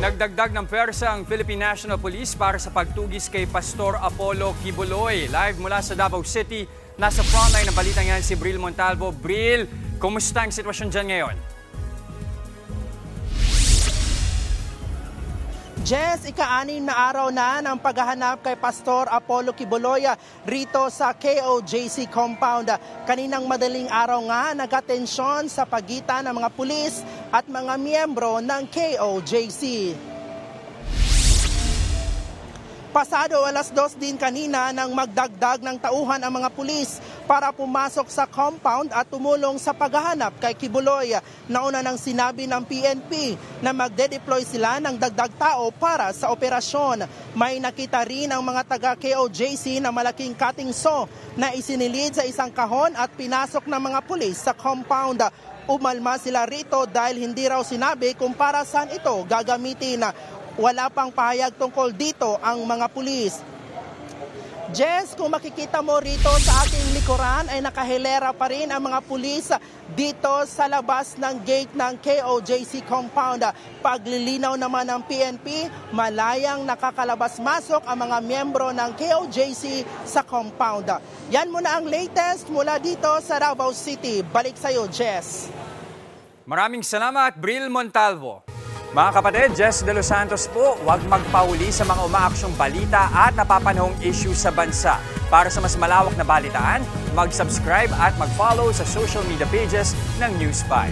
Nagdagdag ng pwersa ang Philippine National Police para sa pagtugis kay Pastor Apollo Kibuloy. Live mula sa Davao City, nasa frontline ng balitang yan si Bril Montalvo. Bril, kumusta ang sitwasyon dyan ngayon? Jess, ika-anim na araw na ng paghahanap kay Pastor Apollo Kibuloy rito sa KOJC compound. Kaninang madaling araw nga nagkatensyon sa pagitan ng mga pulis at mga miyembro ng KOJC. Pasado 2:00 din kanina nang magdagdag ng tauhan ang mga pulis para pumasok sa compound at tumulong sa paghahanap kay Kibuloy. Nauna nang sinabi ng PNP na magde-deploy sila ng dagdag tao para sa operasyon. May nakita rin ang mga taga-KOJC na malaking cutting saw na isinilid sa isang kahon at pinasok ng mga pulis sa compound. Umalma sila rito dahil hindi raw sinabi kung para saan ito gagamitin. Wala pang pahayag tungkol dito ang mga pulis. Jess, kung makikita mo rito sa ating likuran ay nakahilera pa rin ang mga pulis dito sa labas ng gate ng KOJC compound. Paglilinaw naman ng PNP, malayang nakakalabas-masok ang mga miyembro ng KOJC sa compound. Yan muna ang latest mula dito sa Davao City. Balik sa iyo, Jess. Maraming salamat, Bril Montalvo. Mga kapatid, Jess De Los Santos po, huwag magpahuli sa mga umaaksyong balita at napapanahong issue sa bansa. Para sa mas malawak na balitaan, mag-subscribe at mag-follow sa social media pages ng News 5.